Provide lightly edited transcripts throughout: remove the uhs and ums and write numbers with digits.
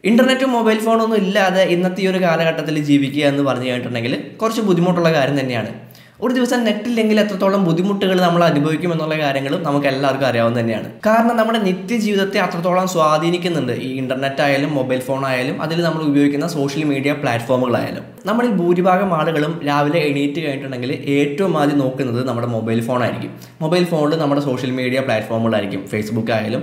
ഇന്റർനെറ്റും mobile ഫോണൊന്നും ഇല്ലാതെ ഇന്നത്തെ ഈ ഒരു കാലഘട്ടത്തിൽ ജീവിക്കുക എന്ന് പറഞ്ഞു കഴിഞ്ഞിട്ടുണ്ടെങ്കിൽ കുറച്ച് ബുദ്ധിമുട്ടുള്ള കാര്യം തന്നെയാണ്. ഒരു ദിവസം നെറ്റില്ലെങ്കിൽ എത്രത്തോളം ബുദ്ധിമുട്ടുകൾ നമ്മൾ അനുഭവിക്കും എന്നുള്ള കാര്യങ്ങളും നമുക്ക് എല്ലാവർക്കും അറിയാവുന്ന തന്നെയാണ്. കാരണം നമ്മുടെ നിത്യജീവിതത്തെ അത്രത്തോളം സ്വാധീനിക്കുന്നുണ്ട് ഈ ഇന്റർനെറ്റ് ആയാലും മൊബൈൽ ഫോൺ ആയാലും അതിൽ നമ്മൾ ഉപയോഗിക്കുന്ന സോഷ്യൽ മീഡിയ പ്ലാറ്റ്ഫോമുകളായാലും. നമ്മളിൽ ഭൂരിഭാഗം ആളുകളും രാവിലെ എണീറ്റ് കഴിഞ്ഞിട്ടുണ്ടെങ്കിൽ ഏറ്റവും ആദ്യം നോക്കുന്നത് നമ്മുടെ മൊബൈൽ ഫോണായിരിക്കും. മൊബൈൽ ഫോണിൽ നമ്മുടെ സോഷ്യൽ മീഡിയ പ്ലാറ്റ്ഫോമുകളായിരിക്കും. ഫേസ്ബുക്ക് ആയാലും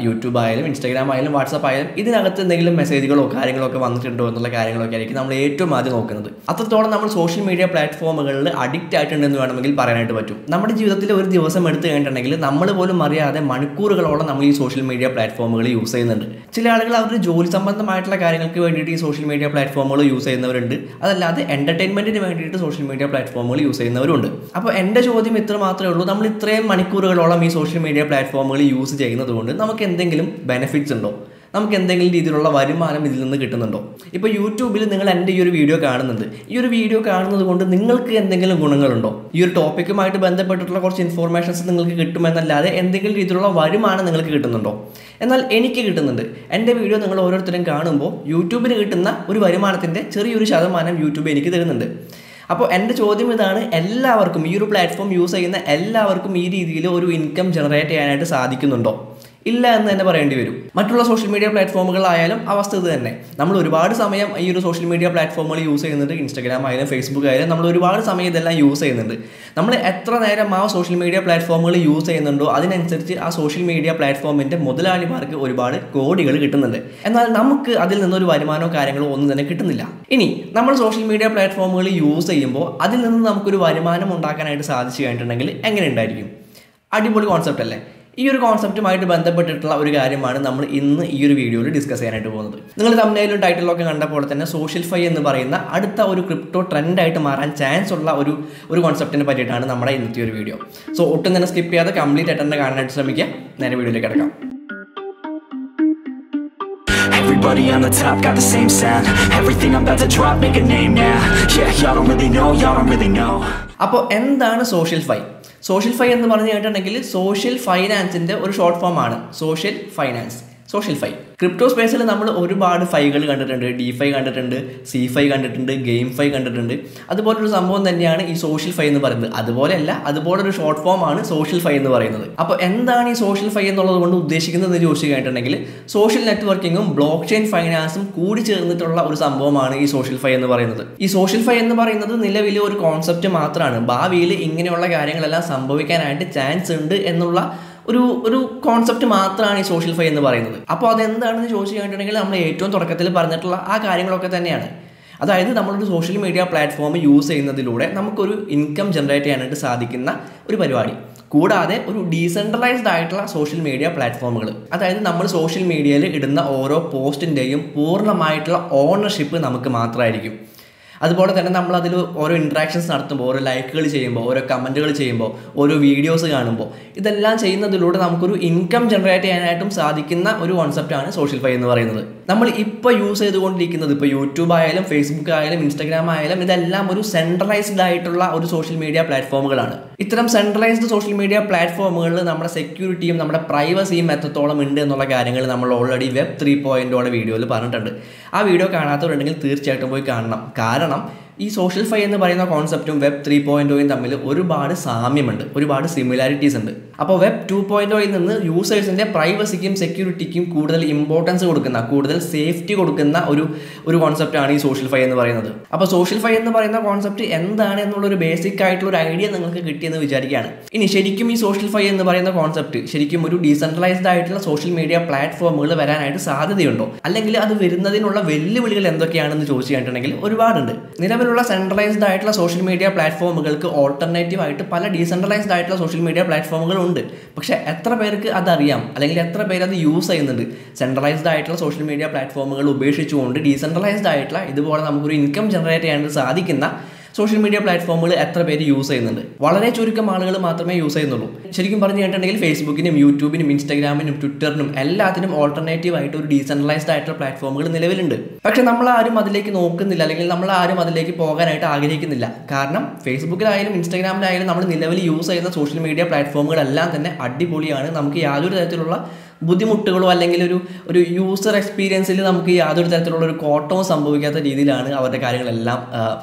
യൂട്യൂബ് ആയാലും ഇൻസ്റ്റാഗ്രാം ആയാലും വാട്സാപ്പ് ആയാലും ഇതിനകത്ത് എന്തെങ്കിലും മെസ്സേജുകളോ കാര്യങ്ങളോ ഒക്കെ വന്നിട്ടുണ്ടോ എന്നുള്ള കാര്യങ്ങളൊക്കെ ആയിരിക്കും നമ്മൾ ഏറ്റവും ആദ്യം നോക്കുന്നത്. അത്രത്തോളം നമ്മൾ സോഷ്യൽ മീഡിയ പ്ലാറ്റ്ഫോമുകളിൽ അഡിക്റ്റ് ആയിട്ടുണ്ടെന്ന് വേണമെങ്കിൽ പറയാനായിട്ട് പറ്റും. നമ്മുടെ ജീവിതത്തിൽ ഒരു ദിവസം എടുത്തു കഴിഞ്ഞിട്ടുണ്ടെങ്കിൽ നമ്മൾ പോലും അറിയാതെ മണിക്കൂറുകളോളം നമ്മൾ ഈ സോഷ്യൽ മീഡിയ പ്ലാറ്റ്ഫോമുകൾ യൂസ് ചെയ്യുന്നുണ്ട്. ചില ആളുകൾ അവരുടെ ജോലി സംബന്ധമായിട്ടുള്ള കാര്യങ്ങൾക്ക് വേണ്ടിയിട്ട് ഈ സോഷ്യൽ മീഡിയ പ്ലാറ്റ്ഫോമുകൾ യൂസ് ചെയ്യുന്നവരുണ്ട്. അതല്ലാതെ എന്റർടൈൻമെന്റിന് വേണ്ടിയിട്ട് സോഷ്യൽ മീഡിയ പ്ലാറ്റ്ഫോമുകൾ യൂസ് ചെയ്യുന്നവരുണ്ട്. അപ്പോൾ എൻ്റെ ചോദ്യം ഇത്ര മാത്രമേ ഉള്ളൂ, നമ്മൾ ഇത്രയും മണിക്കൂറുകളോളം ഈ സോഷ്യൽ മീഡിയ പ്ലാറ്റ്ഫോമുകൾ യൂസ് ചെയ്യുന്നത് കൊണ്ട് നമുക്ക് എന്തെങ്കിലും ബെനിഫിറ്റ്സ് ഉണ്ടോ? നമുക്ക് എന്തെങ്കിലും രീതിയിലുള്ള വരുമാനം ഇതിൽ നിന്ന് കിട്ടുന്നുണ്ടോ? ഇപ്പോൾ യൂട്യൂബിൽ നിങ്ങൾ എൻ്റെ ഈ ഒരു വീഡിയോ കാണുന്നുണ്ട്. ഈ ഒരു വീഡിയോ കാണുന്നത് കൊണ്ട് നിങ്ങൾക്ക് എന്തെങ്കിലും ഗുണങ്ങളുണ്ടോ? ഈ ഒരു ടോപ്പിക്കുമായിട്ട് ബന്ധപ്പെട്ടിട്ടുള്ള കുറച്ച് ഇൻഫോർമേഷൻസ് നിങ്ങൾക്ക് കിട്ടുമെന്നല്ലാതെ എന്തെങ്കിലും രീതിയിലുള്ള വരുമാനം നിങ്ങൾക്ക് കിട്ടുന്നുണ്ടോ? എന്നാൽ എനിക്ക് കിട്ടുന്നുണ്ട്. എൻ്റെ വീഡിയോ നിങ്ങൾ ഓരോരുത്തരും കാണുമ്പോൾ യൂട്യൂബിന് കിട്ടുന്ന ഒരു വരുമാനത്തിൻ്റെ ചെറിയൊരു ശതമാനം യൂട്യൂബ് എനിക്ക് തരുന്നുണ്ട്. അപ്പോൾ എൻ്റെ ചോദ്യം ഇതാണ്, എല്ലാവർക്കും ഈ ഒരു പ്ലാറ്റ്ഫോം യൂസ് ചെയ്യുന്ന എല്ലാവർക്കും ഈ രീതിയിൽ ഒരു ഇൻകം ജനറേറ്റ് ചെയ്യാനായിട്ട് സാധിക്കുന്നുണ്ടോ? ഇല്ല എന്ന് തന്നെ പറയേണ്ടി വരും. മറ്റുള്ള സോഷ്യൽ മീഡിയ പ്ലാറ്റ്ഫോമുകളായാലും അവസ്ഥ ഇത് തന്നെ. നമ്മൾ ഒരുപാട് സമയം ഈ ഒരു സോഷ്യൽ മീഡിയ പ്ലാറ്റ്ഫോമുകൾ യൂസ് ചെയ്യുന്നുണ്ട്. ഇൻസ്റ്റാഗ്രാം ആയാലും ഫേസ്ബുക്ക് ആയാലും നമ്മൾ ഒരുപാട് സമയം ഇതെല്ലാം യൂസ് ചെയ്യുന്നുണ്ട്. നമ്മൾ എത്ര നേരം ആ സോഷ്യൽ മീഡിയ പ്ലാറ്റ്ഫോമുകൾ യൂസ് ചെയ്യുന്നുണ്ടോ അതിനനുസരിച്ച് ആ സോഷ്യൽ മീഡിയ പ്ലാറ്റ്ഫോമിൻ്റെ മുതലാളിമാർക്ക് ഒരുപാട് കോടികൾ കിട്ടുന്നുണ്ട്. എന്നാൽ നമുക്ക് അതിൽ നിന്നൊരു വരുമാനമോ കാര്യങ്ങളോ ഒന്നും തന്നെ കിട്ടുന്നില്ല. ഇനി നമ്മൾ സോഷ്യൽ മീഡിയ പ്ലാറ്റ്ഫോമുകൾ യൂസ് ചെയ്യുമ്പോൾ അതിൽ നിന്ന് നമുക്കൊരു വരുമാനം ഉണ്ടാക്കാനായിട്ട് സാധിച്ചു കഴിഞ്ഞിട്ടുണ്ടെങ്കിൽ എങ്ങനെ ഉണ്ടായിരിക്കും? അടിപൊളി കോൺസെപ്റ്റ് അല്ലേ? ഈ ഒരു കോൺസെപ്റ്റുമായിട്ട് ബന്ധപ്പെട്ടിട്ടുള്ള ഒരു കാര്യമാണ് നമ്മൾ ഇന്ന് ഈ ഒരു വീഡിയോയിൽ ഡിസ്കസ് ചെയ്യാനായിട്ട് പോകുന്നത്. നിങ്ങൾ തംബ്നെയിലും ടൈറ്റിലൊക്കെ കണ്ടപ്പോൾ തന്നെ SocialFi എന്ന് പറയുന്ന അടുത്ത ഒരു ക്രിപ്റ്റോ ട്രെൻഡായിട്ട് മാറാൻ ചാൻസ് ഉള്ള ഒരു കോൺസെപ്റ്റിനെ പറ്റിയിട്ടാണ് നമ്മുടെ ഇന്നത്തെ ഒരു വീഡിയോ. സോ ഒട്ടും തന്നെ സ്കിപ്പ് ചെയ്യാതെ കംപ്ലീറ്റ് ആയിട്ട് തന്നെ കാണാനായിട്ട് ശ്രമിക്കുക. നേരെ വീഡിയോയിലേക്ക് കിടക്കാം. Everybody on the top got the same sound. Everything I'm about to drop, make a name now. Yeah, y'all don't really know. അപ്പോൾ എന്താണ് SocialFi? SocialFi എന്ന് പറഞ്ഞു കഴിഞ്ഞിട്ടുണ്ടെങ്കിൽ സോഷ്യൽ ഫൈനാൻസിൻ്റെ ഒരു ഷോർട്ട് ഫോം ആണ്. Social finance, SocialFi. ക്രിപ്റ്റോ സ്പേസിൽ നമ്മൾ ഒരുപാട് ഫൈകൾ കണ്ടിട്ടുണ്ട്. DeFi കണ്ടിട്ടുണ്ട്, CFi കണ്ടിട്ടുണ്ട്, GameFi കണ്ടിട്ടുണ്ട്. അതുപോലൊരു സംഭവം തന്നെയാണ് ഈ SocialFi എന്ന് പറയുന്നത്. അതുപോലൊരു ഷോർട്ട് ഫോം ആണ് SocialFi എന്ന് പറയുന്നത്. അപ്പോൾ എന്താണ് ഈ SocialFi എന്നുള്ളത് കൊണ്ട് ഉദ്ദേശിക്കുന്നത് എന്ന് ചോദിച്ചു കഴിഞ്ഞിട്ടുണ്ടെങ്കിൽ സോഷ്യൽ നെറ്റ്വർക്കിങ്ങും ബ്ലോക്ക് ചെയിൻ ഫൈനാൻസും കൂടി ചേർന്നിട്ടുള്ള ഒരു സംഭവമാണ് ഈ SocialFi എന്ന് പറയുന്നത്. ഈ SocialFi എന്ന് പറയുന്നത് നിലവിലെ ഒരു കോൺസെപ്റ്റ് മാത്രമാണ്. ഭാവിയിൽ ഇങ്ങനെയുള്ള കാര്യങ്ങളെല്ലാം സംഭവിക്കാനായിട്ട് ചാൻസ് ഉണ്ട് എന്നുള്ള ഒരു കോൺസെപ്റ്റ് മാത്രമാണ് ഈ SocialFi എന്ന് പറയുന്നത്. അപ്പോൾ അതെന്താണെന്ന് ചോദിച്ചു കഴിഞ്ഞിട്ടുണ്ടെങ്കിൽ നമ്മൾ ഏറ്റവും തുടക്കത്തിൽ പറഞ്ഞിട്ടുള്ള ആ കാര്യങ്ങളൊക്കെ തന്നെയാണ്. അതായത് നമ്മളൊരു സോഷ്യൽ മീഡിയ പ്ലാറ്റ്ഫോം യൂസ് ചെയ്യുന്നതിലൂടെ നമുക്കൊരു ഇൻകം ജനറേറ്റ് ചെയ്യാനായിട്ട് സാധിക്കുന്ന ഒരു പരിപാടി. കൂടാതെ ഒരു ഡീസെൻട്രലൈസ്ഡ് ആയിട്ടുള്ള സോഷ്യൽ മീഡിയ പ്ലാറ്റ്ഫോമുകൾ, അതായത് നമ്മൾ സോഷ്യൽ മീഡിയയിൽ ഇടുന്ന ഓരോ പോസ്റ്റിൻ്റെയും പൂർണ്ണമായിട്ടുള്ള ഓണർഷിപ്പ് നമുക്ക് മാത്രമായിരിക്കും. അതുപോലെ തന്നെ നമ്മൾ അതിൽ ഓരോ ഇൻട്രാക്ഷൻസ് നടത്തുമ്പോൾ, ഓരോ ലൈക്കുകൾ ചെയ്യുമ്പോൾ, ഓരോ കമൻറ്റുകൾ ചെയ്യുമ്പോൾ, ഓരോ വീഡിയോസ് കാണുമ്പോൾ ഇതെല്ലാം ചെയ്യുന്നതിലൂടെ നമുക്കൊരു ഇൻകം ജനറേറ്റ് ചെയ്യാനായിട്ടും സാധിക്കുന്ന ഒരു കോൺസെപ്റ്റാണ് SocialFi എന്ന് പറയുന്നത്. നമ്മൾ ഇപ്പോൾ യൂസ് ചെയ്തുകൊണ്ടിരിക്കുന്നത് ഇപ്പോൾ യൂട്യൂബ് ആയാലും ഫേസ്ബുക്ക് ആയാലും ഇൻസ്റ്റാഗ്രാം ആയാലും ഇതെല്ലാം ഒരു സെൻട്രലൈസ്ഡ് ആയിട്ടുള്ള ഒരു സോഷ്യൽ മീഡിയ പ്ലാറ്റ്ഫോമുകളാണ്. ഇത്തരം സെൻട്രലൈസ്ഡ് സോഷ്യൽ മീഡിയ പ്ലാറ്റ്ഫോമുകളിൽ നമ്മുടെ സെക്യൂരിറ്റിയും നമ്മുടെ പ്രൈവസിയും എത്രത്തോളം ഉണ്ട് എന്നുള്ള കാര്യങ്ങൾ നമ്മൾ ഓൾറെഡി വെബ് 3.0 വീഡിയോയിൽ പറഞ്ഞിട്ടുണ്ട്. ആ വീഡിയോ കാണാത്തവരുണ്ടെങ്കിൽ തീർച്ചയായിട്ടും പോയി കാണണം. കാരണം ഈ SocialFi എന്ന് പറയുന്ന കോൺസെപ്റ്റും വെബ് 3.0 തമ്മിൽ ഒരുപാട് സാമ്യമുണ്ട്, ഒരുപാട് സിമിലാരിറ്റീസ് ഉണ്ട്. അപ്പോൾ വെബ് 2.0 നിന്ന് യൂസേഴ്സിൻ്റെ പ്രൈവസിക്കും സെക്യൂരിറ്റിക്കും കൂടുതൽ ഇമ്പോർട്ടൻസ് കൊടുക്കുന്ന, കൂടുതൽ സേഫ്റ്റി കൊടുക്കുന്ന ഒരു കോൺസെപ്റ്റാണ് ഈ SocialFi എന്ന് പറയുന്നത്. അപ്പോൾ SocialFi എന്ന് പറയുന്ന കോൺസെപ്റ്റ് എന്താണ് എന്നുള്ളൊരു ബേസിക് ആയിട്ടുള്ള ഒരു ഐഡിയ നിങ്ങൾക്ക് കിട്ടിയെന്ന് വിചാരിക്കുകയാണ്. ഇനി ശരിക്കും ഈ SocialFi എന്ന് പറയുന്ന കോൺസെപ്റ്റ് ശരിക്കും ഒരു ഡീസെൻട്രലൈസ്ഡ് ആയിട്ടുള്ള സോഷ്യൽ മീഡിയ പ്ലാറ്റ്ഫോമുകൾ വരാനായിട്ട് സാധ്യതയുണ്ടോ? അല്ലെങ്കിൽ അത് വരുന്നതിനുള്ള വെല്ലുവിളികൾ എന്തൊക്കെയാണെന്ന് ചോദിച്ചു കഴിഞ്ഞിട്ടുണ്ടെങ്കിൽ ഒരുപാടുണ്ട്. നിലവിലുള്ള സെൻട്രലൈസ്ഡ് ആയിട്ടുള്ള സോഷ്യൽ മീഡിയ പ്ലാറ്റ്ഫോമുകൾക്ക് ഓൾട്ടർനേറ്റീവ് ആയിട്ട് പല ഡീസെൻട്രലൈസ്ഡ് ആയിട്ടുള്ള സോഷ്യൽ മീഡിയ പ്ലാറ്റ്ഫോമുകൾ ഉണ്ട്. പക്ഷേ എത്ര പേർക്ക് അതറിയാം, അല്ലെങ്കിൽ എത്ര പേര് അത് യൂസ് ചെയ്യുന്നുണ്ട്? സെൻട്രലൈസ്ഡ് ആയിട്ടുള്ള സോഷ്യൽ മീഡിയ പ്ലാറ്റ്ഫോമുകൾ ഉപേക്ഷിച്ചുകൊണ്ട് ഡീസെൻട്രലൈസ്ഡ് ആയിട്ടുള്ള ഇതുപോലെ നമുക്കൊരു ഇൻകം ജനറേറ്റ് ചെയ്യാനായിട്ട് സാധിക്കുന്ന സോഷ്യൽ മീഡിയ പ്ലാറ്റ്ഫോമുകൾ എത്ര പേര് യൂസ് ചെയ്യുന്നുണ്ട്? വളരെ ചുരുക്കം ആളുകൾ മാത്രമേ യൂസ് ചെയ്യുന്നുള്ളൂ. ശരിക്കും പറഞ്ഞു കഴിഞ്ഞിട്ടുണ്ടെങ്കിൽ ഫേസ്ബുക്കിനും യൂട്യൂബിനും ഇൻസ്റ്റാഗ്രാമിനും ട്വിറ്ററിനും എല്ലാത്തിനും ഓൾട്ടർനേറ്റീവ് ആയിട്ട് ഒരു ഡീസെൻട്രലൈസ്ഡ് ആയിട്ടുള്ള പ്ലാറ്റ്ഫോമുകൾ നിലവിലുണ്ട്. പക്ഷേ നമ്മളാരും അതിലേക്ക് നോക്കുന്നില്ല, അല്ലെങ്കിൽ നമ്മളാരും അതിലേക്ക് പോകാനായിട്ട് ആഗ്രഹിക്കുന്നില്ല. കാരണം ഫേസ്ബുക്കിലായാലും ഇൻസ്റ്റാഗ്രാമിലായാലും നമ്മൾ നിലവിൽ യൂസ് ചെയ്യുന്ന സോഷ്യൽ മീഡിയ പ്ലാറ്റ്ഫോമുകളെല്ലാം തന്നെ അടിപൊളിയാണ്. നമുക്ക് യാതൊരു തരത്തിലുള്ള ബുദ്ധിമുട്ടുകളോ അല്ലെങ്കിൽ ഒരു യൂസർ എക്സ്പീരിയൻസിൽ നമുക്ക് യാതൊരു തരത്തിലുള്ള ഒരു കോട്ടവും സംഭവിക്കാത്ത രീതിയിലാണ് അവരുടെ കാര്യങ്ങളെല്ലാം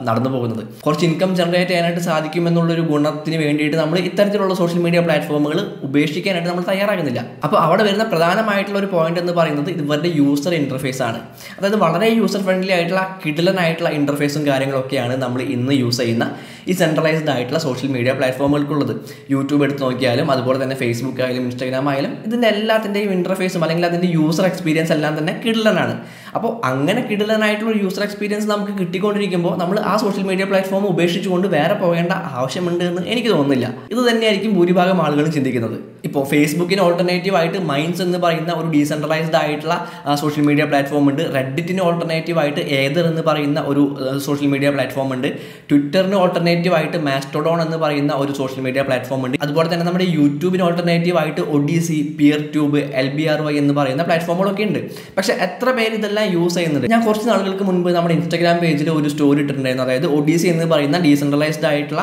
നടന്നു പോകുന്നത്. കുറച്ച് ഇൻകം ജനറേറ്റ് ചെയ്യാനായിട്ട് സാധിക്കുമെന്നുള്ളൊരു ഗുണത്തിന് വേണ്ടിയിട്ട് നമ്മൾ ഇത്തരത്തിലുള്ള സോഷ്യൽ മീഡിയ പ്ലാറ്റ്ഫോമുകൾ ഉപേക്ഷിക്കാനായിട്ട് നമ്മൾ തയ്യാറാകുന്നില്ല. അപ്പോൾ അവിടെ വരുന്ന പ്രധാനമായിട്ടുള്ള ഒരു പോയിന്റ് എന്ന് പറയുന്നത് ഇവരുടെ യൂസർ ഇൻ്റർഫേസ് ആണ്. അതായത് വളരെ യൂസർ ഫ്രണ്ട്ലി ആയിട്ടുള്ള കിടിലനായിട്ടുള്ള ഇൻ്റർഫേസും കാര്യങ്ങളൊക്കെയാണ് നമ്മൾ ഇന്ന് യൂസ് ചെയ്യുന്ന ഈ സെൻട്രലൈസ്ഡ് ആയിട്ടുള്ള സോഷ്യൽ മീഡിയ പ്ലാറ്റ്ഫോമുകൾക്കുള്ളത്. യൂട്യൂബ് എടുത്ത് നോക്കിയാലും അതുപോലെ തന്നെ ഫേസ്ബുക്ക് ആയാലും ഇൻസ്റ്റാഗ്രാം ആയാലും ഇതിൻ്റെ എല്ലാത്തിൻ്റെയും ഇൻ്റർഫേസും അല്ലെങ്കിൽ അതിൻ്റെ യൂസർ എക്സ്പീരിയൻസ് എല്ലാം തന്നെ കിടിലനാണ്. അപ്പോൾ അങ്ങനെ കിടിലനായിട്ടുള്ള ഒരു യൂസർ എക്സ്പീരിയൻസ് നമുക്ക് കിട്ടിക്കൊണ്ടിരിക്കുമ്പോൾ നമ്മൾ ആ സോഷ്യൽ മീഡിയ പ്ലാറ്റ്ഫോം ഉപേക്ഷിച്ചുകൊണ്ട് വേറെ പോകേണ്ട ആവശ്യമുണ്ട് എന്ന് എനിക്ക് തോന്നുന്നില്ല. ഇത് തന്നെയായിരിക്കും ഭൂരിഭാഗം ആളുകളും ചിന്തിക്കുന്നത്. ഇപ്പോൾ ഫേസ്ബുക്കിന് ഓൾട്ടർനേറ്റീവ് ആയിട്ട് മൈൻഡ്സ് എന്ന് പറയുന്ന ഒരു ഡീസെൻട്രലൈസ്ഡ് ആയിട്ടുള്ള സോഷ്യൽ മീഡിയ പ്ലാറ്റ്ഫോം ഉണ്ട്. റെഡിറ്റിന് ഓൾട്ടർനേറ്റീവ് ആയിട്ട് ഏതർ എന്ന് പറയുന്ന ഒരു സോഷ്യൽ മീഡിയ പ്ലാറ്റ്ഫോം ഉണ്ട്. ട്വിറ്ററിന് ഓൾട്ടർനേറ്റീവ് ആയിട്ട് മാസ്റ്റോഡോൺ എന്ന് പറയുന്ന ഒരു സോഷ്യൽ മീഡിയ പ്ലാറ്റ്ഫോം ഉണ്ട്. അതുപോലെ തന്നെ നമ്മുടെ യൂട്യൂബിന് ഓൾട്ടർനേറ്റീവ് ആയിട്ട് ഒഡീസി, പിയർ ട്യൂബ്, LBRY എന്ന് പറയുന്ന പ്ലാറ്റ്ഫോമുകളൊക്കെ ഉണ്ട്. പക്ഷേ എത്ര പേര് ഇതെല്ലാം യൂസ് ചെയ്യുന്നുണ്ട്? ഞാൻ കുറച്ച് നാളുകൾക്ക് മുൻപ് നമ്മുടെ ഇൻസ്റ്റാഗ്രാം പേജിൽ ഒരു സ്റ്റോറി ഇട്ടിട്ടുണ്ടായിരുന്നു. അതായത് ഒഡീസി എന്ന് പറയുന്ന ഡീസെൻട്രലൈസ്ഡ് ആയിട്ടുള്ള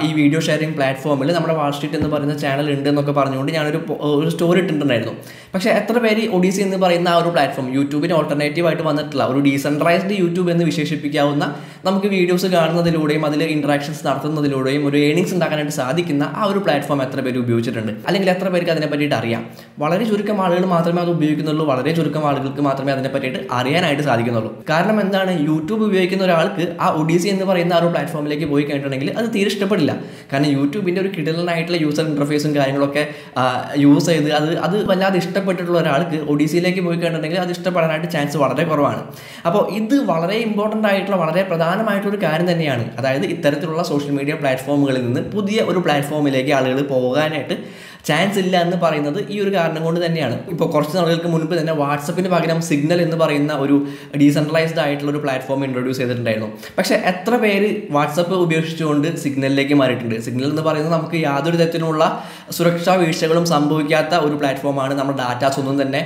ഈ വീഡിയോ ഷെയറിംഗ് പ്ലാറ്റ്ഫോമിൽ നമ്മുടെ വാൾ സ്ട്രീറ്റ് എന്ന് പറയുന്ന ചാനൽ ഉണ്ട് എന്നൊക്കെ പറഞ്ഞുകൊണ്ട് ഞാനൊരു സ്റ്റോറി ഇട്ടിട്ടുണ്ടായിരുന്നു. പക്ഷേ എത്ര പേര് ഒഡീസി എന്ന് പറയുന്ന ആ ഒരു പ്ലാറ്റ്ഫോം യൂട്യൂബിന് ഓൾട്ടർനേറ്റീവ് ആയിട്ട് വന്നിട്ടുള്ള ഒരു ഡീസെൻട്രലൈസ്ഡ് യൂട്യൂബ് എന്ന് വിശേഷിപ്പിക്കാവുന്ന നമുക്ക് വീഡിയോസ് കാണുന്നതിലൂടെയും അതിൽ ഇൻട്രാക്ഷൻസ് നടത്തുന്നതിലൂടെയും ഒരു ഏണിങ്സ് ഉണ്ടാക്കാനായിട്ട് സാധിക്കുന്ന ആ ഒരു പ്ലാറ്റ്ഫോം എത്ര പേര് ഉപയോഗിച്ചിട്ടുണ്ട്? അല്ലെങ്കിൽ എത്ര പേർക്ക് അതിനെ പറ്റിയിട്ട് അറിയാം? വളരെ ചുരുക്കം ആളുകൾ മാത്രമേ അത് ഉപയോഗിക്കുന്നുള്ളൂ. വളരെ ചുരുക്കം ആളുകൾക്ക് മാത്രമേ അതിനെ പറ്റിയിട്ട് അറിയാനായിട്ട് സാധിക്കുന്നുള്ളൂ. കാരണം എന്താണ്? യൂട്യൂബ് ഉപയോഗിക്കുന്ന ഒരാൾക്ക് ആ ഒഡീസി എന്ന് പറയുന്ന ആ ഒരു പ്ലാറ്റ്ഫോമിലേക്ക് പോയി കഴിഞ്ഞിട്ടുണ്ടെങ്കിൽ അത് തീരെ ഇഷ്ടപ്പെടില്ല. കാരണം യൂട്യൂബിൻ്റെ ഒരു കിടിലനായിട്ടുള്ള യൂസർ ഇൻ്റർഫേസും കാര്യങ്ങളൊക്കെ യൂസ് ചെയ്ത് അത് വല്ലാതെ ഇഷ്ടപ്പെട്ടിട്ടുള്ള ഒരാൾക്ക് ഒഡീസിയിലേക്ക് പോയി കഴിഞ്ഞിട്ടുണ്ടെങ്കിൽ അത് ഇഷ്ടപ്പെടാനായിട്ട് ചാൻസ് വളരെ കുറവാണ്. അപ്പോൾ ഇത് വളരെ ഇമ്പോർട്ടൻ്റ് ആയിട്ടുള്ള വളരെ പ്രധാനമായിട്ടൊരു കാര്യം തന്നെയാണ്. അതായത് ഇത്തരത്തിലുള്ള സോഷ്യൽ മീഡിയ പ്ലാറ്റ്ഫോമുകളിൽ നിന്ന് പുതിയ ഒരു പ്ലാറ്റ്ഫോമിലേക്ക് ആളുകൾ പോകാനായിട്ട് ചാൻസ് ഇല്ല എന്ന് പറയുന്നത് ഈ ഒരു കാരണം കൊണ്ട് തന്നെയാണ്. ഇപ്പോൾ കുറച്ച് നാളുകൾക്ക് മുൻപ് തന്നെ വാട്സപ്പിന് പകരം സിഗ്നൽ എന്ന് പറയുന്ന ഒരു ഡീസെൻട്രലൈസ്ഡ് ആയിട്ടുള്ള ഒരു പ്ലാറ്റ്ഫോം ഇൻട്രൊഡ്യൂസ് ചെയ്തിട്ടുണ്ടായിരുന്നു. പക്ഷേ എത്ര പേര് വാട്സപ്പ് ഉപേക്ഷിച്ചുകൊണ്ട് സിഗ്നലിലേക്ക് മാറിയിട്ടുണ്ട്? സിഗ്നൽ എന്ന് പറയുന്നത് നമുക്ക് യാതൊരു തരത്തിലുള്ള സുരക്ഷാ വീഴ്ചകളും സംഭവിക്കാത്ത ഒരു പ്ലാറ്റ്ഫോമാണ്. നമ്മുടെ ഡാറ്റാസ് ഒന്നും തന്നെ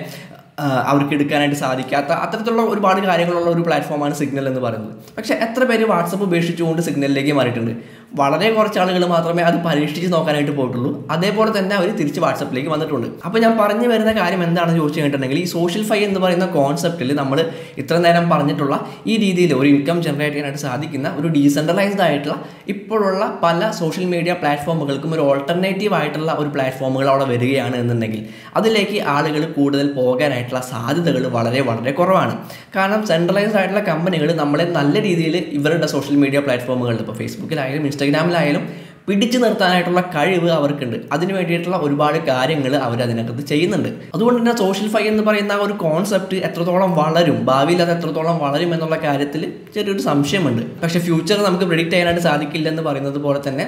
അവർക്ക് എടുക്കാനായിട്ട് സാധിക്കാത്ത അത്തരത്തിലുള്ള ഒരുപാട് കാര്യങ്ങളുള്ള ഒരു പ്ലാറ്റ്ഫോമാണ് സിഗ്നൽ എന്ന് പറയുന്നത്. പക്ഷേ എത്ര പേര് വാട്സപ്പ് ഉപേക്ഷിച്ചുകൊണ്ട് സിഗ്നലിലേക്ക് മാറിയിട്ടുണ്ട്? വളരെ കുറച്ച് ആളുകൾ മാത്രമേ അത് പരീക്ഷിച്ച് നോക്കാനായിട്ട് പോയിട്ടുള്ളൂ. അതേപോലെ തന്നെ അവർ തിരിച്ച് വാട്സപ്പിലേക്ക് വന്നിട്ടുണ്ട്. അപ്പോൾ ഞാൻ പറഞ്ഞു വരുന്ന കാര്യം എന്താണെന്ന് ചോദിച്ചു കഴിഞ്ഞിട്ടുണ്ടെങ്കിൽ ഈ SocialFi എന്ന് പറയുന്ന കോൺസെപ്റ്റിൽ നമ്മൾ ഇത്ര നേരം പറഞ്ഞിട്ടുള്ള ഈ രീതിയിൽ ഒരു ഇൻകം ജനറേറ്റ് ചെയ്യാനായിട്ട് സാധിക്കുന്ന ഒരു ഡീസെൻട്രലൈസ്ഡ് ആയിട്ടുള്ള ഇപ്പോഴുള്ള പല സോഷ്യൽ മീഡിയ പ്ലാറ്റ്ഫോമുകൾക്കും ഒരു ഓൾട്ടർനേറ്റീവ് ആയിട്ടുള്ള ഒരു പ്ലാറ്റ്ഫോമുകൾ അവിടെ വരികയാണ് എന്നുണ്ടെങ്കിൽ അതിലേക്ക് ആളുകൾ കൂടുതൽ പോകാനായിട്ടുള്ള സാധ്യതകൾ വളരെ വളരെ കുറവാണ്. കാരണം സെൻട്രലൈസ്ഡ് ആയിട്ടുള്ള കമ്പനികൾ നമ്മളെ നല്ല രീതിയിൽ ഇവരുടെ സോഷ്യൽ മീഡിയ പ്ലാറ്റ്ഫോമുകളിൽ ഇപ്പോൾ ഫേസ്ബുക്കിലായാലും ഇൻസ്റ്റാഗ്രാമിലായാലും പിടിച്ചു നിർത്താനായിട്ടുള്ള കഴിവ് അവർക്കുണ്ട്. അതിന് വേണ്ടിയിട്ടുള്ള ഒരുപാട് കാര്യങ്ങൾ അവർ അതിനകത്ത് ചെയ്യുന്നുണ്ട്. അതുകൊണ്ട് തന്നെ SocialFi എന്ന് പറയുന്ന ഒരു കോൺസെപ്റ്റ് എത്രത്തോളം വളരും, ഭാവിയിൽ അത് എത്രത്തോളം വളരും എന്നുള്ള കാര്യത്തിൽ ചെറിയൊരു സംശയമുണ്ട്. പക്ഷേ ഫ്യൂച്ചർ നമുക്ക് പ്രെഡിക്റ്റ് ചെയ്യാനായിട്ട് സാധിക്കില്ലെന്ന് പറയുന്നത് പോലെ തന്നെ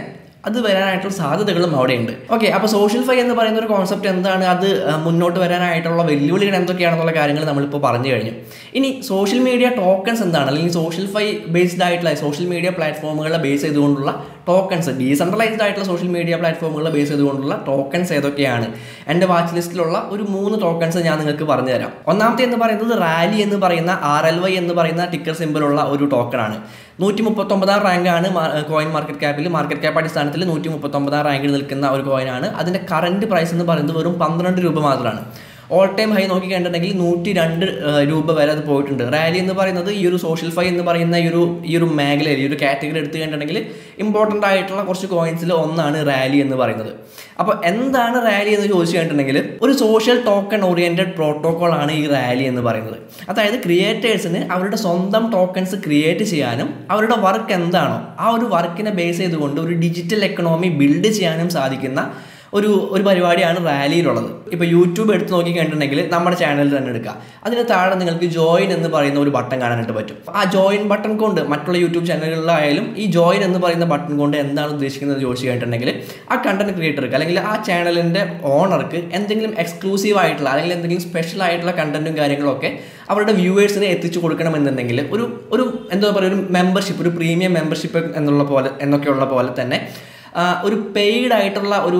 അത് വരാനായിട്ടുള്ള സാധ്യതകളും അവിടെയുണ്ട്. ഓക്കെ, അപ്പോൾ SocialFi എന്ന് പറയുന്ന ഒരു കോൺസെപ്റ്റ് എന്താണ്, അത് മുന്നോട്ട് വരാനായിട്ടുള്ള വെല്ലുവിളികൾ എന്തൊക്കെയാണെന്നുള്ള കാര്യങ്ങൾ നമ്മളിപ്പോൾ പറഞ്ഞു കഴിഞ്ഞു. ഇനി സോഷ്യൽ മീഡിയ ടോക്കൺസ് എന്താണ്, അല്ലെങ്കിൽ SocialFi ബേസ്ഡ് ആയിട്ടുള്ള സോഷ്യൽ മീഡിയ പ്ലാറ്റ്ഫോമുകളെ ബേസ് ചെയ്തുകൊണ്ടുള്ള ടോക്കൺസ്, ഡീസെൻട്രലൈസ്ഡ് ആയിട്ടുള്ള സോഷ്യൽ മീഡിയ പ്ലാറ്റ്ഫോമുകളെ ബേസ് ചെയ്തുകൊണ്ടുള്ള ടോക്കൺസ് ഏതൊക്കെയാണ്? എൻ്റെ വാച്ച് ലിസ്റ്റിലുള്ള ഒരു 3 ടോക്കൺസ് ഞാൻ നിങ്ങൾക്ക് പറഞ്ഞു തരാം. ഒന്നാമത്തെ എന്ന് പറയുന്നത് റാലി എന്ന് പറയുന്ന RLY എന്ന് പറയുന്ന ടിക്കർ സിമ്പിളുള്ള ഒരു ടോക്കണാണ്. 139 റാങ്കാണ് കോയിൻ മാർക്കറ്റ് ക്യാപ്പ് അടിസ്ഥാനത്തിൽ 139 റാങ്കിൽ നിൽക്കുന്ന ഒരു കോയിനാണ്. അതിൻ്റെ കറൻറ്റ് പ്രൈസ് എന്ന് പറയുന്നത് വെറും 12 രൂപ മാത്രമാണ്. ഓൾ ടൈം ഹൈ നോക്കി കഴിഞ്ഞിട്ടുണ്ടെങ്കിൽ 102 രൂപ വരെ അത് പോയിട്ടുണ്ട്. റാലി എന്ന് പറയുന്നത് ഈ ഒരു SocialFi എന്ന് പറയുന്ന ഈ ഒരു മേഖലയിൽ ഈ ഒരു കാറ്റഗറി എടുത്തു കഴിഞ്ഞിട്ടുണ്ടെങ്കിൽ ഇമ്പോർട്ടൻ്റ് ആയിട്ടുള്ള കുറച്ച് കോയിൻസിൽ ഒന്നാണ് റാലി എന്ന് പറയുന്നത്. അപ്പോൾ എന്താണ് റാലി എന്ന് ചോദിച്ചു കഴിഞ്ഞിട്ടുണ്ടെങ്കിൽ ഒരു സോഷ്യൽ ടോക്കൺ ഓറിയൻറ്റഡ് പ്രോട്ടോക്കോൾ ആണ് ഈ റാലി എന്ന് പറയുന്നത്. അതായത് ക്രിയേറ്റേഴ്സിന് അവരുടെ സ്വന്തം ടോക്കൺസ് ക്രിയേറ്റ് ചെയ്യാനും അവരുടെ വർക്ക് എന്താണോ ആ ഒരു വർക്കിനെ ബേസ് ചെയ്തുകൊണ്ട് ഒരു ഡിജിറ്റൽ എക്കണോമി ബിൽഡ് ചെയ്യാനും സാധിക്കുന്ന ഒരു പരിപാടിയാണ് റാലിയിലുള്ളത്. ഇപ്പോൾ യൂട്യൂബ് എടുത്ത് നോക്കി കഴിഞ്ഞിട്ടുണ്ടെങ്കിൽ നമ്മുടെ ചാനലിൽ തന്നെ എടുക്കുക, അതിന് താഴെ നിങ്ങൾക്ക് ജോയിൻ എന്ന് പറയുന്ന ഒരു ബട്ടൺ കാണാനായിട്ട് പറ്റും. ആ ജോയിൻ ബട്ടൺ കൊണ്ട് മറ്റുള്ള യൂട്യൂബ് ചാനലുകളിലായാലും ഈ ജോയിൻ എന്ന് പറയുന്ന ബട്ടൺ കൊണ്ട് എന്താണ് ഉദ്ദേശിക്കുന്നത് ചോദിച്ചു കഴിഞ്ഞിട്ടുണ്ടെങ്കിൽ ആ കണ്ടന്റ് ക്രിയേറ്റർക്ക് അല്ലെങ്കിൽ ആ ചാനലിൻ്റെ ഓണർക്ക് എന്തെങ്കിലും എക്സ്ക്ലൂസീവ് ആയിട്ടുള്ള അല്ലെങ്കിൽ എന്തെങ്കിലും സ്പെഷ്യൽ ആയിട്ടുള്ള കണ്ടന്റും കാര്യങ്ങളൊക്കെ അവരുടെ വ്യൂവേഴ്സിനെ എത്തിച്ചു കൊടുക്കണമെന്നുണ്ടെങ്കിൽ ഒരു എന്താ പറയുക, ഒരു മെമ്പർഷിപ്പ്, ഒരു പ്രീമിയം മെമ്പർഷിപ്പ് എന്നൊക്കെയുള്ള പോലെ തന്നെ ഒരു പെയ്ഡ് ആയിട്ടുള്ള ഒരു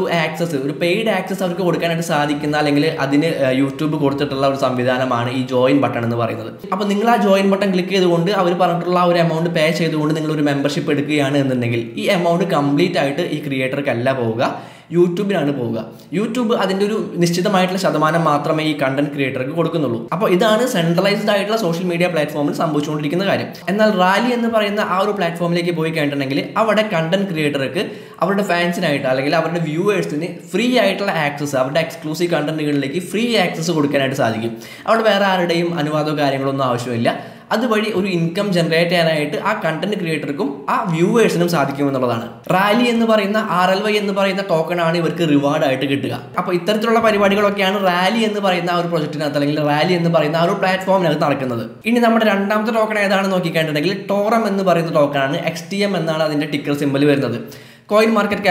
പെയ്ഡ് ആക്സസ് അവർക്ക് കൊടുക്കാനായിട്ട് സാധിക്കുന്ന അല്ലെങ്കിൽ അതിന് യൂട്യൂബ് കൊടുത്തിട്ടുള്ള ഒരു സംവിധാനമാണ് ഈ ജോയിൻ ബട്ടൺ എന്ന് പറയുന്നത്. അപ്പോൾ നിങ്ങൾ ആ ജോയിൻ ബട്ടൺ ക്ലിക്ക് ചെയ്തുകൊണ്ട് അവർ പറഞ്ഞിട്ടുള്ള ഒരു എമൗണ്ട് പേ ചെയ്തുകൊണ്ട് നിങ്ങൾ ഒരു മെമ്പർഷിപ്പ് എടുക്കുകയാണ് എന്നുണ്ടെങ്കിൽ ഈ എമൗണ്ട് കംപ്ലീറ്റ് ആയിട്ട് ഈ ക്രിയേറ്റർക്കല്ല പോവുക, യൂട്യൂബിലാണ് പോവുക. യൂട്യൂബ് അതിൻ്റെ ഒരു നിശ്ചിതമായിട്ടുള്ള ശതമാനം മാത്രമേ ഈ കണ്ടന്റ് ക്രിയേറ്റർക്ക് കൊടുക്കുന്നുള്ളൂ. അപ്പോൾ ഇതാണ് സെൻട്രലൈസ്ഡ് ആയിട്ടുള്ള സോഷ്യൽ മീഡിയ പ്ലാറ്റ്ഫോമിൽ സംഭവിച്ചുകൊണ്ടിരിക്കുന്ന കാര്യം. എന്നാൽ റാലി എന്ന് പറയുന്ന ആ ഒരു പ്ലാറ്റ്ഫോമിലേക്ക് പോയി കഴിഞ്ഞിട്ടുണ്ടെങ്കിൽ അവിടെ കണ്ടന്റ് ക്രിയേറ്റർക്ക് അവരുടെ ഫാൻസിനായിട്ട് അല്ലെങ്കിൽ അവരുടെ വ്യൂവേഴ്സിന് ഫ്രീ ആയിട്ടുള്ള ആക്സസ്, അവരുടെ എക്സ്ക്ലൂസീവ് കണ്ടന്റുകളിലേക്ക് ഫ്രീ ആക്സസ് കൊടുക്കാനായിട്ട് സാധിക്കും. അവിടെ വേറെ ആരുടെയും അനുവാദമോ കാര്യങ്ങളൊന്നും ആവശ്യമില്ല. അതുവഴി ഒരു ഇൻകം ജനറേറ്റ് ചെയ്യാനായിട്ട് ആ കണ്ടന്റ് ക്രിയേറ്റർക്കും ആ വ്യൂവേഴ്സിനും സാധിക്കുമെന്നുള്ളതാണ്. റാലി എന്ന് പറയുന്ന RLY എന്ന് പറയുന്ന ടോക്കൺ ആണ് ഇവർക്ക് റിവാർഡായിട്ട് കിട്ടുക. അപ്പോൾ ഇത്തരത്തിലുള്ള പരിപാടികളൊക്കെയാണ് റാലി എന്ന് പറയുന്ന ആ ഒരു പ്രൊജക്റ്റിനകത്ത് അല്ലെങ്കിൽ റാലി എന്ന് പറയുന്ന ആ ഒരു പ്ലാറ്റ്ഫോമിനകത്ത് നടക്കുന്നത്. ഇനി നമ്മുടെ രണ്ടാമത്തെ ടോക്കൺ ഏതാണെന്ന് നോക്കിക്കഴിഞ്ഞിട്ടുണ്ടെങ്കിൽ ടോറം എന്ന് പറയുന്ന ടോക്കണാണ്. XTM എന്നാണ് അതിൻ്റെ ടിക്കർ സിമ്പൽ വരുന്നത്. കോയിൻ മാർക്കറ്റ്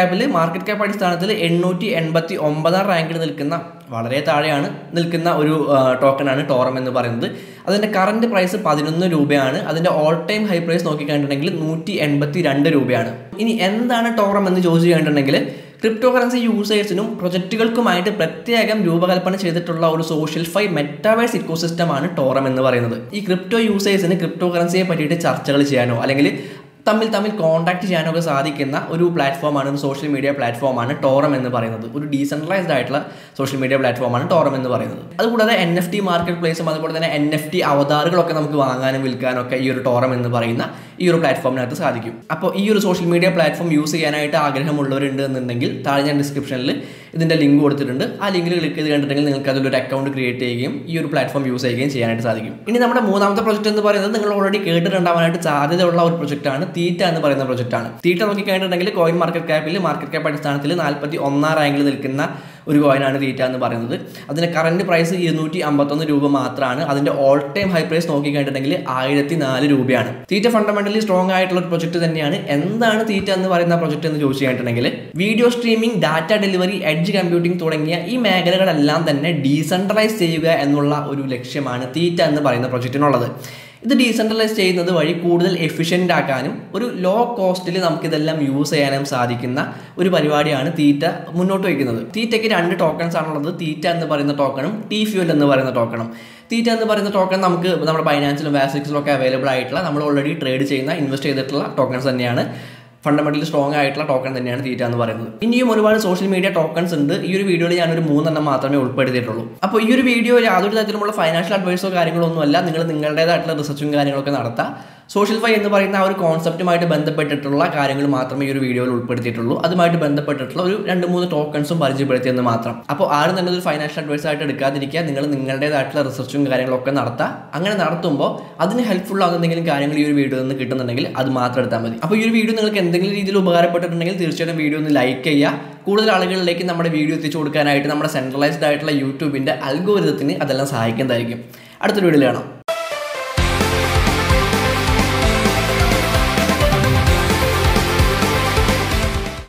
ക്യാപ്പ് അടിസ്ഥാനത്തിൽ 889 റാങ്കിൽ നിൽക്കുന്ന, വളരെ താഴെയാണ് നിൽക്കുന്ന ഒരു ടോക്കണാണ് ടോറം എന്ന് പറയുന്നത്. അതിൻ്റെ കറൻറ്റ് പ്രൈസ് 11 രൂപയാണ്. അതിൻ്റെ ഓൾ ടൈം ഹൈ പ്രൈസ് നോക്കിക്കഴിഞ്ഞിട്ടുണ്ടെങ്കിൽ 182 രൂപയാണ്. ഇനി എന്താണ് ടോറം എന്ന് ചോദിച്ചു കഴിഞ്ഞിട്ടുണ്ടെങ്കിൽ ക്രിപ്റ്റോ കറൻസി യൂസേഴ്സിനും പ്രൊജക്റ്റുകൾക്കുമായിട്ട് പ്രത്യേകം രൂപകൽപ്പന ചെയ്തിട്ടുള്ള ഒരു SocialFi മെറ്റാവേഴ്സ് ഇക്കോസിസ്റ്റമാണ് ടോറം എന്ന് പറയുന്നത്. ഈ ക്രിപ്റ്റോ യൂസേഴ്സിന് ക്രിപ്റ്റോ കറൻസിയെ പറ്റിയിട്ട് ചർച്ചകൾ ചെയ്യാനോ അല്ലെങ്കിൽ തമ്മിൽ കോൺടാക്ട് ചെയ്യാനൊക്കെ സാധിക്കുന്ന ഒരു പ്ലാറ്റ്ഫോമാണ്, ഒരു സോഷ്യൽ മീഡിയ പ്ലാറ്റ്ഫോമാണ് ടോറം എന്ന് പറയുന്നത്. ഒരു ഡീസെൻട്രലൈസ്ഡ് ആയിട്ടുള്ള സോഷ്യൽ മീഡിയ പ്ലാറ്റ്ഫോമാണ് ടോറം എന്ന് പറയുന്നത്. അതുകൂടാതെ NFT മാർക്കറ്റ് പ്ലേസും അതുപോലെ തന്നെ NFT അവതാറുകളൊക്കെ നമുക്ക് വാങ്ങാനും വിൽക്കാനും ഒക്കെ ഈ ഒരു ടോറം എന്ന് പറയുന്ന ഈ ഒരു പ്ലാറ്റ്ഫോമിനകത്ത് സാധിക്കും. അപ്പോൾ ഈ ഒരു സോഷ്യൽ മീഡിയ പ്ലാറ്റ്ഫോം യൂസ് ചെയ്യാനായിട്ട് ആഗ്രഹമുള്ളവരുണ്ട് എന്നുണ്ടെങ്കിൽ താഴെ ഞാൻ ഡിസ്ക്രിപ്ഷനിൽ ഇതിൻ്റെ ലിങ്ക് കൊടുത്തിട്ടുണ്ട്. ആ ലിങ്കിൽ ക്ലിക്ക് ചെയ്ത് കണ്ടിട്ടുണ്ടെങ്കിൽ നിങ്ങൾക്ക് അതിലൊരു അക്കൗണ്ട് ക്രിയേറ്റ് ചെയ്യുകയും ഈ ഒരു പ്ലാറ്റ്ഫോം യൂസ് ചെയ്യുകയും ചെയ്യാനായിട്ട് സാധിക്കും. ഇനി നമ്മുടെ മൂന്നാമത്തെ പ്രൊജക്റ്റ് എന്ന് പറയുന്നത് നിങ്ങൾ ഓൾറെഡി കേട്ടിട്ടുണ്ടാവാനായിട്ട് സാധ്യതയുള്ള ഒരു പ്രൊജക്റ്റാണ് തീറ്റ എന്ന് പറയുന്ന പ്രൊജക്റ്റാണ്. തീറ്റ നോക്കിക്കഴിഞ്ഞിട്ടുണ്ടെങ്കിൽ കോയിൻ മാർക്കറ്റ് ക്യാപ്പ് അടിസ്ഥാനത്തിൽ 41 റാങ്കിൽ നിൽക്കുന്ന ഒരു കോയിനാണ് തീറ്റ എന്ന് പറയുന്നത്. അതിൻ്റെ കറൻറ്റ് പ്രൈസ് 251 രൂപ മാത്രമാണ്. അതിൻ്റെ ഓൾ ടൈം ഹൈ പ്രൈസ് നോക്കിക്കഴിഞ്ഞിട്ടുണ്ടെങ്കിൽ 1004 രൂപയാണ്. തീറ്റ ഫണ്ടമെന്റലി സ്ട്രോങ് ആയിട്ടുള്ള ഒരു പ്രൊജക്റ്റ് തന്നെയാണ്. എന്താണ് തീറ്റ എന്ന് പറയുന്ന പ്രൊജക്റ്റ് എന്ന് ചോദിച്ചു കഴിഞ്ഞിട്ടുണ്ടെങ്കിൽ video streaming, data delivery, edge computing തുടങ്ങിയ ഈ മേഖലകളെല്ലാം തന്നെ ഡീസെൻട്രലൈസ് ചെയ്യുക എന്നുള്ള ഒരു ലക്ഷ്യമാണ് തീറ്റ എന്ന് പറയുന്ന പ്രൊജക്റ്റിനുള്ളത്. ഇത് ഡീസെൻട്രലൈസ് ചെയ്യുന്നത് വഴി കൂടുതൽ എഫിഷ്യൻ്റ് ആക്കാനും ഒരു ലോ കോസ്റ്റിൽ നമുക്കിതെല്ലാം യൂസ് ചെയ്യാനും സാധിക്കുന്ന ഒരു പരിപാടിയാണ് തീറ്റ മുന്നോട്ട് വയ്ക്കുന്നത്. തീറ്റയ്ക്ക് 2 ടോക്കൺസ് ആണുള്ളത്. തീറ്റ എന്ന് പറയുന്ന ടോക്കണും T-Fuel എന്ന് പറയുന്ന ടോക്കണും. തീറ്റ എന്ന് പറയുന്ന ടോക്കൺ നമുക്ക് നമ്മുടെ ബൈനാൻസിലും വാസിക്സിലും ഒക്കെ അവൈലബിൾ ആയിട്ടുള്ള, നമ്മൾ ഓൾറെഡി ട്രേഡ് ചെയ്യുന്ന, ഇൻവെസ്റ്റ് ചെയ്തിട്ടുള്ള ടോക്കൺസ് തന്നെയാണ്. ഫണ്ടമെന്റലി സ്ട്രോങ് ആയിട്ടുള്ള ടോക്കൺ തന്നെയാണ് തീറ്റ എന്ന് പറയുന്നത്. ഇനിയും ഒരുപാട് സോഷ്യൽ മീഡിയ ടോക്കൺസ് ഉണ്ട്. ഈ ഒരു വീഡിയോയിൽ ഞാനൊരു 3 മാത്രമേ ഉൾപ്പെടുത്തിയിട്ടുള്ളൂ. അപ്പോൾ ഈ ഒരു വീഡിയോ യാതൊരു തരത്തിലുള്ള ഫൈനാൻഷ്യൽ അഡ്വൈസോ കാര്യങ്ങളൊന്നുമല്ല. നിങ്ങൾ നിങ്ങളുടേതായിട്ടുള്ള റിസർച്ചും കാര്യങ്ങളൊക്കെ നടത്താം. SocialFi എന്ന് പറയുന്ന ആ ഒരു കോൺസെപ്റ്റുമായിട്ട് ബന്ധപ്പെട്ടിട്ടുള്ള കാര്യങ്ങൾ മാത്രമേ ഈ ഒരു വീഡിയോയിൽ ഉൾപ്പെടുത്തിയിട്ടുള്ളൂ. അതുമായിട്ട് ബന്ധപ്പെട്ടിട്ടുള്ള ഒരു 2-3 ടോക്കൺസും പരിചയപ്പെടുത്തിയെന്ന് മാത്രം. അപ്പോൾ ആരും തന്നെ ഒരു ഫൈനാൻഷ്യൽ അഡ്വൈസ് ആയിട്ട് എടുക്കാതിരിക്കുക. നിങ്ങൾ നിങ്ങളുടേതായിട്ടുള്ള റിസർച്ചും കാര്യങ്ങളൊക്കെ നടത്താം. അങ്ങനെ നടത്തുമ്പോൾ അതിന് ഹെൽപ്ഫുൾ ആകുന്ന എന്തെങ്കിലും കാര്യങ്ങൾ ഈ ഒരു വീഡിയോയിൽ നിന്ന് കിട്ടുന്നുണ്ടെങ്കിൽ അത് മാത്രം എടുത്താൽ മതി. അപ്പോൾ ഈ ഒരു വീഡിയോ നിങ്ങൾക്ക് എന്തെങ്കിലും രീതിയിൽ ഉപകാരപ്പെട്ടിട്ടുണ്ടെങ്കിൽ തീർച്ചയായിട്ടും വീഡിയോ ഒന്ന് ലൈക്ക് ചെയ്യുക. കൂടുതൽ ആളുകളിലേക്ക് നമ്മുടെ വീഡിയോ എത്തിച്ചു കൊടുക്കാനായിട്ട് നമ്മുടെ സെൻട്രലൈസ്ഡ് ആയിട്ടുള്ള യൂട്യൂബിൻ്റെ അൽഗോരിതത്തിന് അതെല്ലാം സഹായിക്കുന്നതായിരിക്കും. അടുത്തൊരു വീഡിയോയിൽ കാണാം.